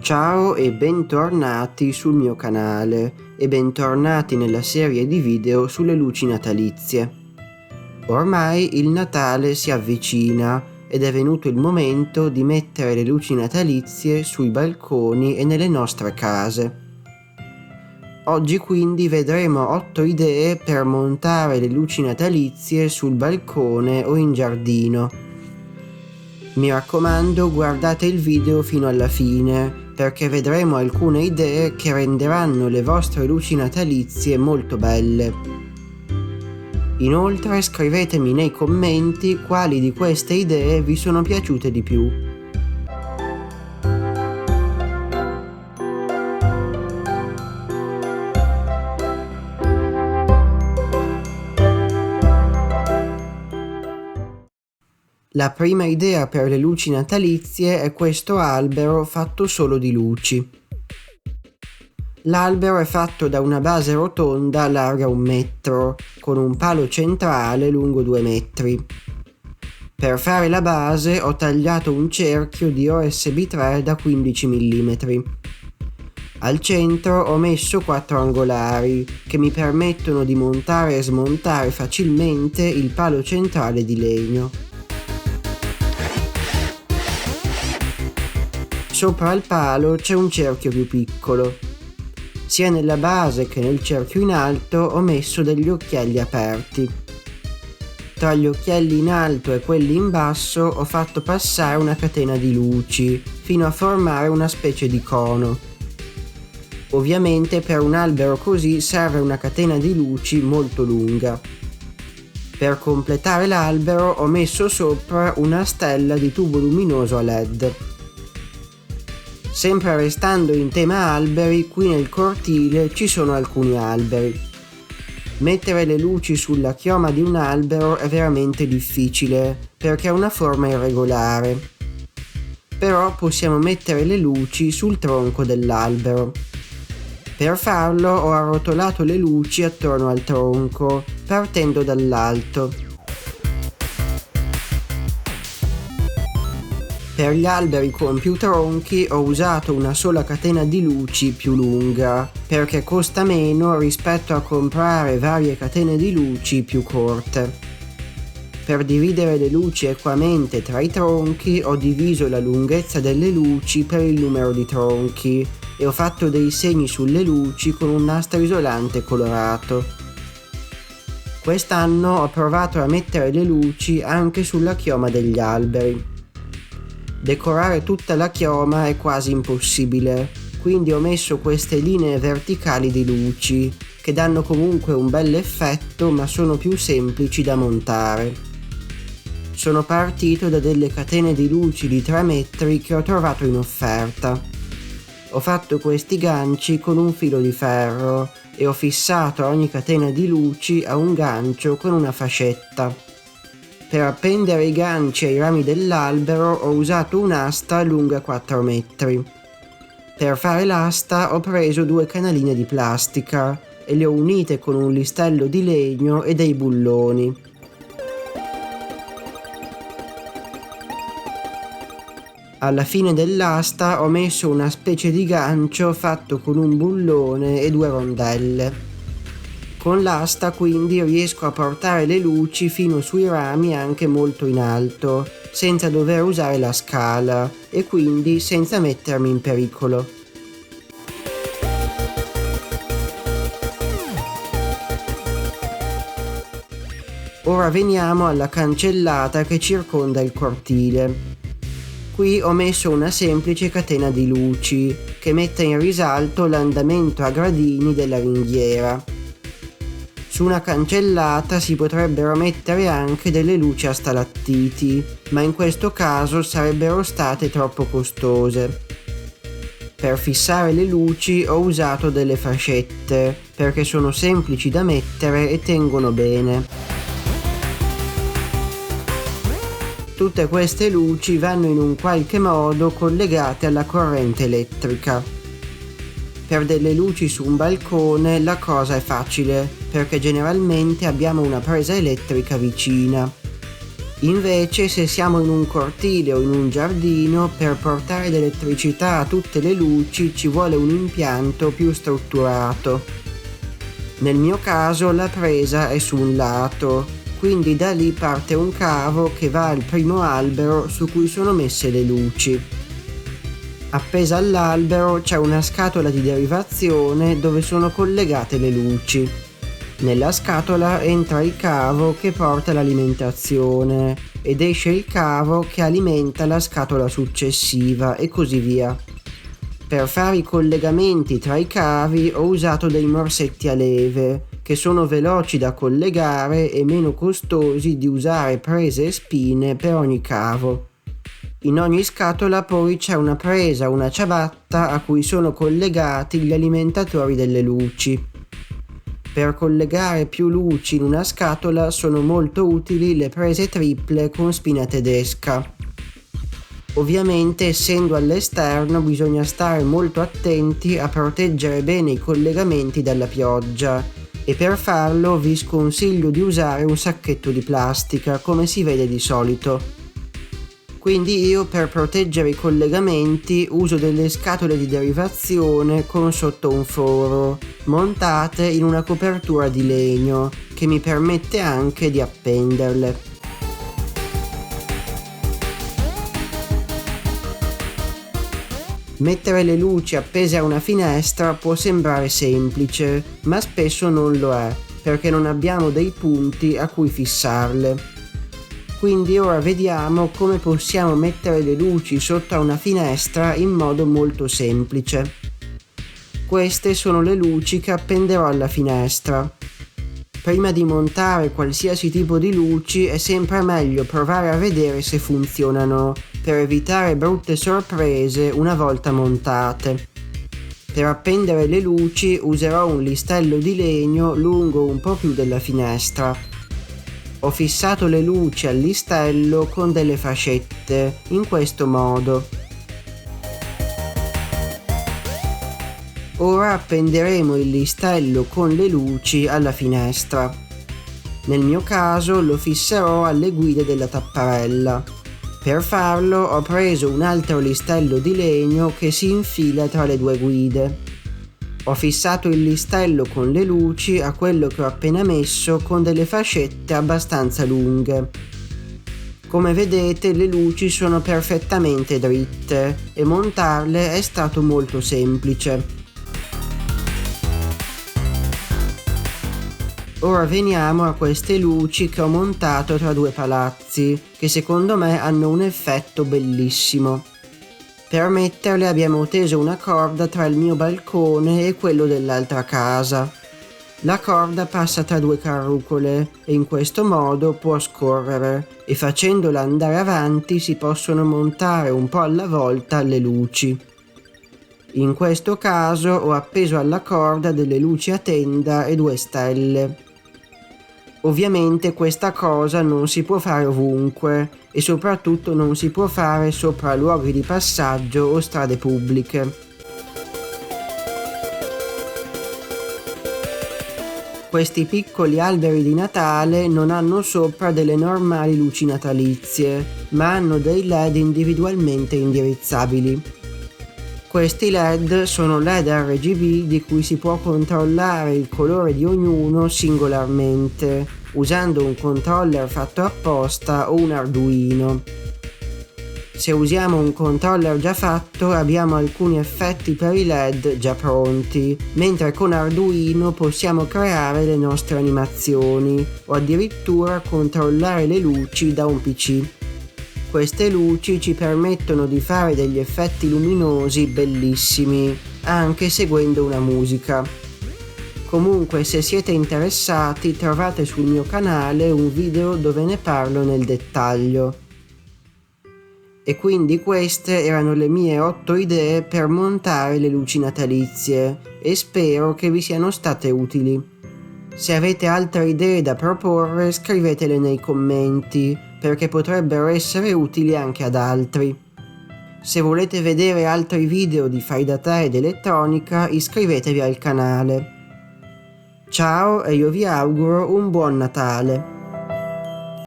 Ciao e bentornati sul mio canale e bentornati nella serie di video sulle luci natalizie. Ormai il Natale si avvicina ed è venuto il momento di mettere le luci natalizie sui balconi e nelle nostre case. Oggi quindi vedremo 8 idee per montare le luci natalizie sul balcone o in giardino. Mi raccomando, guardate il video fino alla fine perché vedremo alcune idee che renderanno le vostre luci natalizie molto belle. Inoltre scrivetemi nei commenti quali di queste idee vi sono piaciute di più. La prima idea per le luci natalizie è questo albero fatto solo di luci. L'albero è fatto da una base rotonda larga 1 metro, con un palo centrale lungo 2 metri. Per fare la base ho tagliato un cerchio di OSB 3 da 15 mm. Al centro ho messo 4 angolari, che mi permettono di montare e smontare facilmente il palo centrale di legno. Sopra il palo c'è un cerchio più piccolo. Sia nella base che nel cerchio in alto ho messo degli occhielli aperti. Tra gli occhielli in alto e quelli in basso ho fatto passare una catena di luci, fino a formare una specie di cono. Ovviamente per un albero così serve una catena di luci molto lunga. Per completare l'albero ho messo sopra una stella di tubo luminoso a LED. Sempre restando in tema alberi, qui nel cortile ci sono alcuni alberi. Mettere le luci sulla chioma di un albero è veramente difficile perché ha una forma irregolare. Però possiamo mettere le luci sul tronco dell'albero. Per farlo ho arrotolato le luci attorno al tronco, partendo dall'alto. Per gli alberi con più tronchi ho usato una sola catena di luci più lunga, perché costa meno rispetto a comprare varie catene di luci più corte. Per dividere le luci equamente tra i tronchi ho diviso la lunghezza delle luci per il numero di tronchi e ho fatto dei segni sulle luci con un nastro isolante colorato. Quest'anno ho provato a mettere le luci anche sulla chioma degli alberi. Decorare tutta la chioma è quasi impossibile, quindi ho messo queste linee verticali di luci, che danno comunque un bel effetto ma sono più semplici da montare. Sono partito da delle catene di luci di 3 metri che ho trovato in offerta. Ho fatto questi ganci con un filo di ferro e ho fissato ogni catena di luci a un gancio con una fascetta. Per appendere i ganci ai rami dell'albero ho usato un'asta lunga 4 metri. Per fare l'asta ho preso 2 canaline di plastica e le ho unite con un listello di legno e dei bulloni. Alla fine dell'asta ho messo una specie di gancio fatto con un bullone e 2 rondelle. Con l'asta quindi riesco a portare le luci fino sui rami anche molto in alto, senza dover usare la scala e quindi senza mettermi in pericolo. Ora veniamo alla cancellata che circonda il cortile. Qui ho messo una semplice catena di luci che mette in risalto l'andamento a gradini della ringhiera. Su una cancellata si potrebbero mettere anche delle luci a stalattiti, ma in questo caso sarebbero state troppo costose. Per fissare le luci ho usato delle fascette, perché sono semplici da mettere e tengono bene. Tutte queste luci vanno in un qualche modo collegate alla corrente elettrica. Per delle luci su un balcone la cosa è facile, perché generalmente abbiamo una presa elettrica vicina. Invece, se siamo in un cortile o in un giardino, per portare l'elettricità a tutte le luci ci vuole un impianto più strutturato. Nel mio caso la presa è su un lato, quindi da lì parte un cavo che va al primo albero su cui sono messe le luci. Appesa all'albero c'è una scatola di derivazione dove sono collegate le luci. Nella scatola entra il cavo che porta l'alimentazione ed esce il cavo che alimenta la scatola successiva e così via. Per fare i collegamenti tra i cavi ho usato dei morsetti a leve che sono veloci da collegare e meno costosi di usare prese e spine per ogni cavo. In ogni scatola poi c'è una presa, una ciabatta a cui sono collegati gli alimentatori delle luci. Per collegare più luci in una scatola sono molto utili le prese triple con spina tedesca. Ovviamente, essendo all'esterno, bisogna stare molto attenti a proteggere bene i collegamenti dalla pioggia e per farlo vi sconsiglio di usare un sacchetto di plastica come si vede di solito. Quindi io per proteggere i collegamenti uso delle scatole di derivazione con sotto un foro, montate in una copertura di legno, che mi permette anche di appenderle. Mettere le luci appese a una finestra può sembrare semplice, ma spesso non lo è, perché non abbiamo dei punti a cui fissarle. Quindi ora vediamo come possiamo mettere le luci sotto a una finestra in modo molto semplice. Queste sono le luci che appenderò alla finestra. Prima di montare qualsiasi tipo di luci è sempre meglio provare a vedere se funzionano, per evitare brutte sorprese una volta montate. Per appendere le luci userò un listello di legno lungo un po' più della finestra. Ho fissato le luci al listello con delle fascette, in questo modo. Ora appenderemo il listello con le luci alla finestra. Nel mio caso lo fisserò alle guide della tapparella. Per farlo ho preso un altro listello di legno che si infila tra le due guide. Ho fissato il listello con le luci a quello che ho appena messo con delle fascette abbastanza lunghe. Come vedete le luci sono perfettamente dritte e montarle è stato molto semplice. Ora veniamo a queste luci che ho montato tra due palazzi, che secondo me hanno un effetto bellissimo. Per metterle abbiamo teso una corda tra il mio balcone e quello dell'altra casa. La corda passa tra due carrucole e in questo modo può scorrere e facendola andare avanti si possono montare un po' alla volta le luci. In questo caso ho appeso alla corda delle luci a tenda e 2 stelle. Ovviamente questa cosa non si può fare ovunque e soprattutto non si può fare sopra luoghi di passaggio o strade pubbliche. Questi piccoli alberi di Natale non hanno sopra delle normali luci natalizie, ma hanno dei LED individualmente indirizzabili. Questi LED sono LED RGB di cui si può controllare il colore di ognuno singolarmente, usando un controller fatto apposta o un Arduino. Se usiamo un controller già fatto abbiamo alcuni effetti per i LED già pronti, mentre con Arduino possiamo creare le nostre animazioni o addirittura controllare le luci da un PC. Queste luci ci permettono di fare degli effetti luminosi bellissimi, anche seguendo una musica. Comunque, se siete interessati, trovate sul mio canale un video dove ne parlo nel dettaglio. E quindi queste erano le mie 8 idee per montare le luci natalizie e spero che vi siano state utili. Se avete altre idee da proporre, scrivetele nei commenti, perché potrebbero essere utili anche ad altri. Se volete vedere altri video di fai da te ed elettronica, iscrivetevi al canale. Ciao e io vi auguro un buon Natale!